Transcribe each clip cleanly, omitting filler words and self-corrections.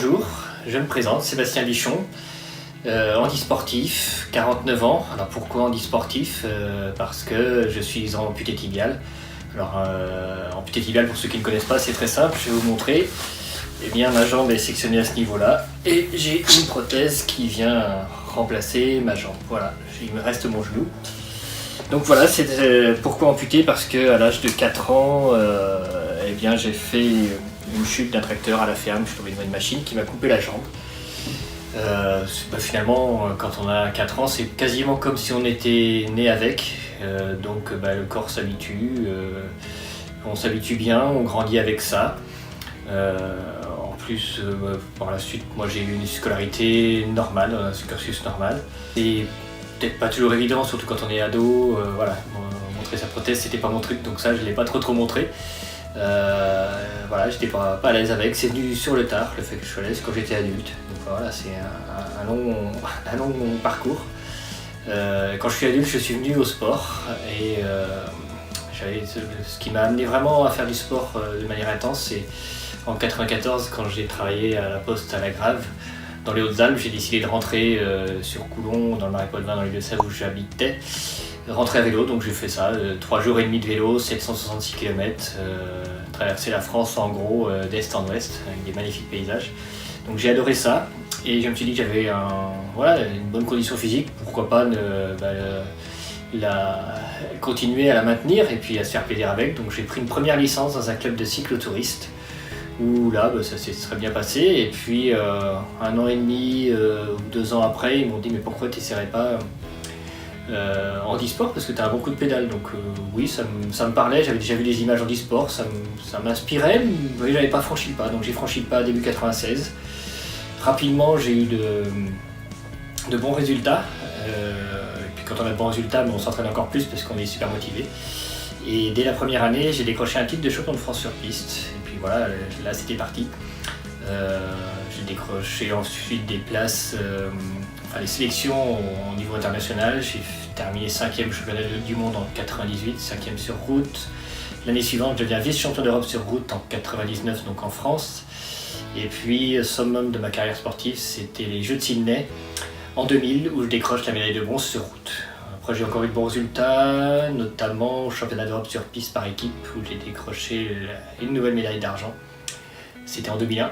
bonjour, je me présente, Sébastien Bichon, handisportif, 49 ans. Alors pourquoi handisportif? Parce que je suis amputé tibial. Alors amputé tibial, pour ceux qui ne connaissent pas, c'est très simple, je vais vous montrer. Eh bien, ma jambe est sectionnée à ce niveau-là et j'ai une prothèse qui vient remplacer ma jambe. Voilà, il me reste mon genou. Donc voilà, c'est pourquoi amputé, parce qu'à l'âge de 4 ans, eh bien, j'ai fait une chute d'un tracteur à la ferme, je suis tombé devant une machine qui m'a coupé la jambe. Finalement, quand on a 4 ans, c'est quasiment comme si on était né avec, donc le corps s'habitue, on s'habitue bien, on grandit avec ça. En plus, par la suite, moi j'ai eu une scolarité normale, un cursus normal. Et peut-être pas toujours évident, surtout quand on est ado. Voilà, montrer sa prothèse, c'était pas mon truc, donc ça je l'ai pas trop montré. Voilà, j'étais pas à l'aise avec. C'est venu sur le tard, le fait que je sois à l'aise quand j'étais adulte. Donc voilà, c'est un long parcours. Quand je suis adulte, je suis venu au sport et ce qui m'a amené vraiment à faire du sport de manière intense, c'est en 94, quand j'ai travaillé à la Poste à la Grave, dans les Hautes-Alpes, j'ai décidé de rentrer sur Coulon, dans le Marais Poitevin, dans les Deux-Sèvres où j'habitais, rentrer à vélo. Donc j'ai fait ça, 3 jours et demi de vélo, 766 km, traverser la France en gros d'est en ouest, avec des magnifiques paysages. Donc j'ai adoré ça, et je me suis dit que j'avais une bonne condition physique, pourquoi pas continuer à la maintenir et puis à se faire plaisir avec. Donc j'ai pris une première licence dans un club de cyclotouristes, où là ça s'est très bien passé, et puis 1 an et demi ou 2 ans après, ils m'ont dit mais pourquoi tu n'essaierais pas handisport, parce que tu as un bon coup de pédale. Donc oui, ça me parlait, j'avais déjà vu des images handisport, ça m'inspirait, mais j'avais pas franchi le pas. Donc j'ai franchi le pas début 96. Rapidement, j'ai eu de bons résultats, et puis quand on a de bons résultats, on s'entraîne encore plus parce qu'on est super motivé. Et dès la première année, j'ai décroché un titre de champion de France sur piste. Et puis voilà, là c'était parti. J'ai décroché ensuite des places, les sélections au niveau international. J'ai terminé 5e championnat du monde en 98, 5e sur route. L'année suivante, je deviens vice-champion d'Europe sur route en 99, donc en France. Et puis, summum de ma carrière sportive, c'était les Jeux de Sydney en 2000, où je décroche la médaille de bronze sur route. Après, j'ai encore eu de bons résultats, notamment au championnat d'Europe sur piste par équipe, où j'ai décroché une nouvelle médaille d'argent. C'était en 2001. En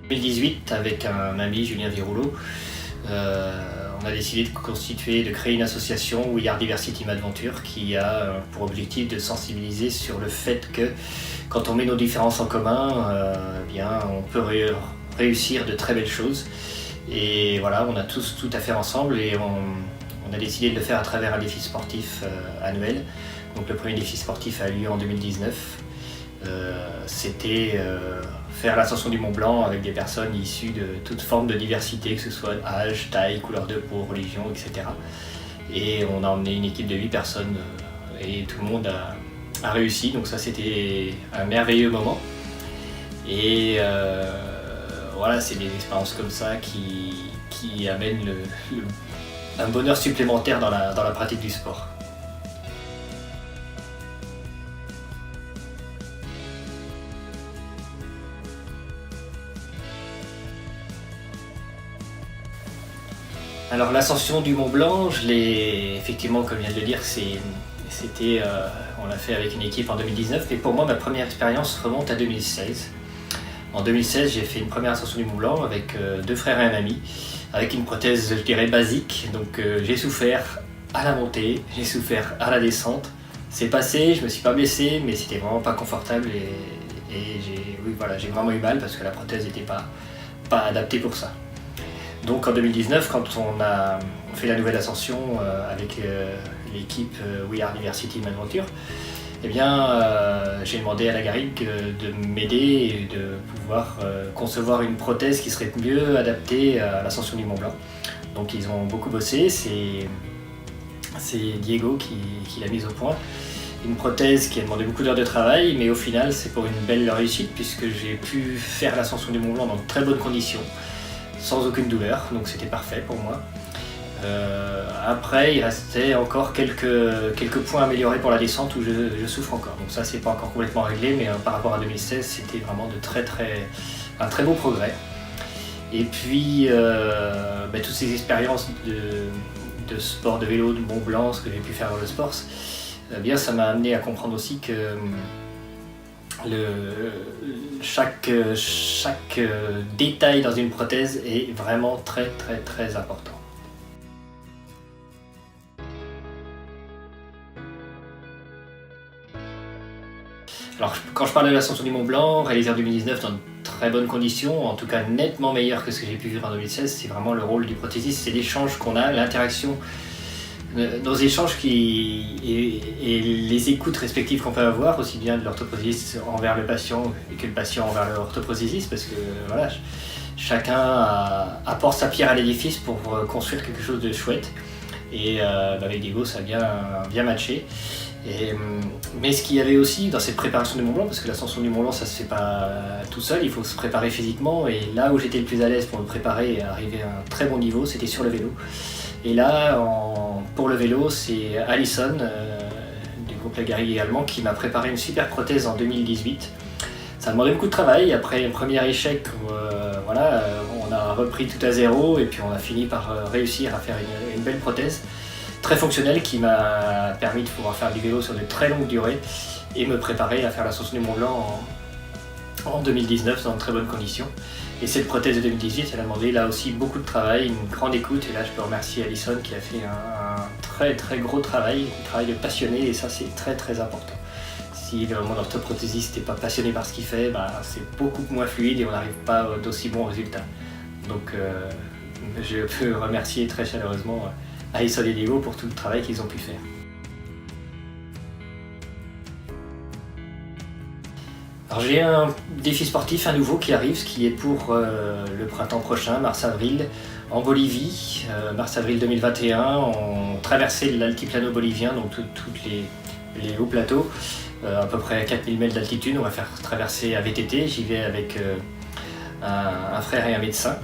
2018, avec un ami, Julien Virouleau, on a décidé de créer une association We Are Diversity Adventure, qui a pour objectif de sensibiliser sur le fait que quand on met nos différences en commun, on peut réussir de très belles choses. Et voilà, on a tous tout à faire ensemble, et on a décidé de le faire à travers un défi sportif annuel. Donc le premier défi sportif a eu lieu en 2019. C'était faire l'ascension du Mont Blanc avec des personnes issues de toute forme de diversité, que ce soit âge, taille, couleur de peau, religion, etc. Et on a emmené une équipe de 8 personnes et tout le monde a réussi. Donc ça, c'était un merveilleux moment. Et voilà, c'est des expériences comme ça qui amènent un bonheur supplémentaire dans la pratique du sport. Alors l'ascension du Mont Blanc, je l'ai effectivement, comme je viens de le dire, on l'a fait avec une équipe en 2019, mais pour moi ma première expérience remonte à 2016. En 2016, j'ai fait une première ascension du Mont Blanc avec 2 frères et un ami, avec une prothèse, je dirais, basique. Donc j'ai souffert à la montée, j'ai souffert à la descente. C'est passé, je me suis pas blessé, mais c'était vraiment pas confortable, et j'ai vraiment eu mal parce que la prothèse n'était pas adaptée pour ça. Donc en 2019, quand on a fait la nouvelle ascension avec l'équipe We Are Diversity Adventure, eh bien, j'ai demandé à la Garrigue de m'aider et de pouvoir concevoir une prothèse qui serait mieux adaptée à l'ascension du Mont Blanc. Donc ils ont beaucoup bossé, c'est Diego qui l'a mise au point. Une prothèse qui a demandé beaucoup d'heures de travail, mais au final c'est pour une belle réussite, puisque j'ai pu faire l'ascension du Mont Blanc dans de très bonnes conditions, sans aucune douleur, donc c'était parfait pour moi. Après, il restait encore quelques points améliorés pour la descente où je souffre encore. Donc ça, c'est pas encore complètement réglé, mais par rapport à 2016, c'était vraiment un très beau progrès. Et puis, toutes ces expériences de sport de vélo, de Mont Blanc, ce que j'ai pu faire dans le sport, ça m'a amené à comprendre aussi que chaque détail dans une prothèse est vraiment très très très important. Alors quand je parle de l'ascension du Mont Blanc, réalisée en 2019 dans de très bonnes conditions, en tout cas nettement meilleure que ce que j'ai pu vivre en 2016, c'est vraiment le rôle du prothésiste, c'est l'échange qu'on a, l'interaction, nos échanges et les écoutes respectives qu'on peut avoir, aussi bien de l'orthoprothésiste envers le patient que le patient envers l'orthoprothésiste, parce que voilà, chacun apporte sa pierre à l'édifice pour construire quelque chose de chouette. Et avec Diego, ça a bien matché. Mais ce qu'il y avait aussi dans cette préparation du Mont Blanc, parce que l'ascension du Mont Blanc ça se fait pas tout seul, il faut se préparer physiquement, et là où j'étais le plus à l'aise pour me préparer et arriver à un très bon niveau, c'était sur le vélo. Et là, pour le vélo, c'est Alison du groupe Lagari également qui m'a préparé une super prothèse en 2018. Ça a demandé beaucoup de travail, après un premier échec où on a repris tout à zéro et puis on a fini par réussir à faire une belle prothèse très fonctionnelle qui m'a permis de pouvoir faire du vélo sur de très longues durées et me préparer à faire l'ascension du Mont Blanc en 2019 dans de très bonnes conditions. Et cette prothèse de 2018, elle a demandé là aussi beaucoup de travail, une grande écoute, et là je peux remercier Alison qui a fait un très très gros travail, un travail de passionné, et ça c'est très très important. Si mon orthoprothésiste n'est pas passionné par ce qu'il fait, c'est beaucoup moins fluide et on n'arrive pas d'aussi bons résultats. Donc je peux remercier très chaleureusement Alison et Diego pour tout le travail qu'ils ont pu faire. Alors j'ai un défi sportif, un nouveau qui arrive, ce qui est pour le printemps prochain, mars-avril, en Bolivie, mars-avril 2021, on traversait l'altiplano bolivien, donc tous les hauts plateaux, à peu près 4000 mètres d'altitude, on va faire traverser à VTT, j'y vais avec un frère et un médecin,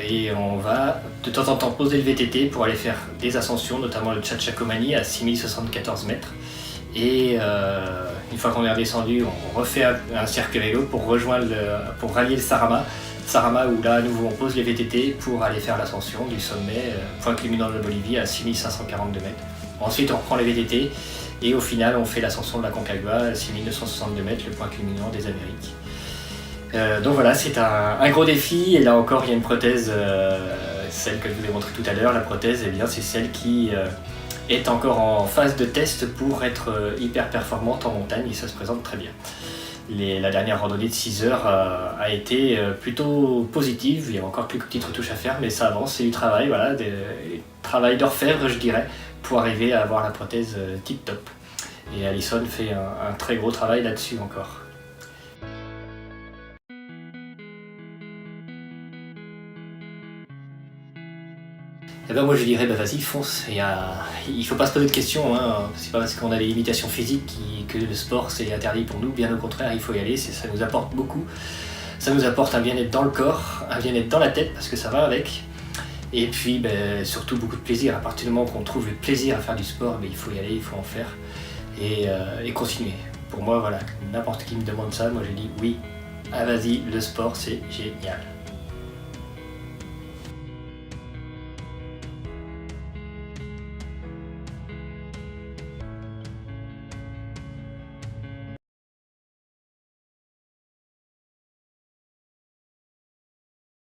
et on va de temps en temps poser le VTT pour aller faire des ascensions, notamment le Chachacomani à 6074 mètres. Et une fois qu'on est redescendu, on refait un cercle vélo pour rallier le Sarama où là à nouveau on pose les VTT pour aller faire l'ascension du sommet, point culminant de la Bolivie à 6542 mètres. Ensuite on reprend les VTT et au final on fait l'ascension de la Concagua à 6962 mètres, le point culminant des Amériques. Donc voilà, c'est un gros défi, et là encore il y a une prothèse, celle que je vous ai montrée tout à l'heure, la prothèse, c'est celle qui est encore en phase de test pour être hyper performante en montagne, et ça se présente très bien. La dernière randonnée de 6 heures a été plutôt positive, il y a encore quelques petites retouches à faire, mais ça avance, c'est du travail, travail d'orfèvre je dirais, pour arriver à avoir la prothèse tip top. Et Alison fait un très gros travail là-dessus encore. Moi je dirais vas-y fonce, il faut pas se poser de questions, hein. C'est pas parce qu'on a des limitations physiques que le sport c'est interdit pour nous, bien au contraire il faut y aller, ça nous apporte beaucoup, ça nous apporte un bien-être dans le corps, un bien-être dans la tête parce que ça va avec, et puis surtout beaucoup de plaisir. À partir du moment qu'on trouve le plaisir à faire du sport, il faut y aller, il faut en faire et continuer. Pour moi n'importe qui me demande ça, moi je dis oui, vas-y, le sport c'est génial.